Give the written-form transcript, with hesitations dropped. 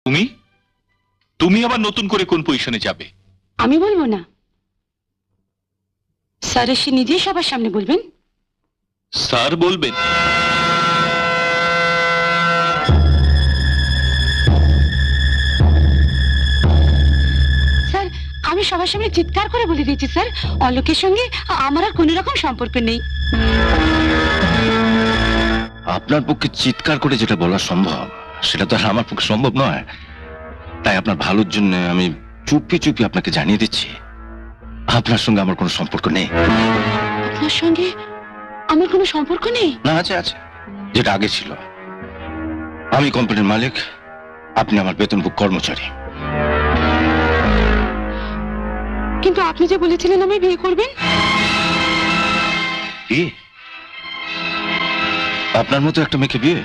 তুমি তুমি আবার নতুন করে কোন পজিশনে যাবে? আমি বলবো না, স্যার এসে নিজেই সবার সামনে বলবেন। স্যার বলবেন? স্যার আমি সবার সামনে চিৎকার করে বলে দিয়েছি স্যার, অলোকের সঙ্গে আমার আর কোনো রকম সম্পর্ক নেই। আপনার পক্ষে চিৎকার করে যেটা বলা সম্ভব সেটা তো আর আমার পক্ষে সম্ভব নয়। তাই আপনার ভালোর জন্য আমি চুপি চুপি আপনাকে জানিয়ে দিচ্ছি আপনার সঙ্গে আমার কোনো সম্পর্ক নেই। আপনার সঙ্গে আমার কোনো সম্পর্ক নেই? না, আছে আছে, যেটা আগে ছিল। আমি কোম্পানির মালিক, আপনি আমার বেতনভোগ কর্মচারী। কিন্তু আপনি যে বলেছিলেন আমি বিয়ে করবেন। বিয়ে? আপনার মতো একটা মেয়েকে বিয়ে?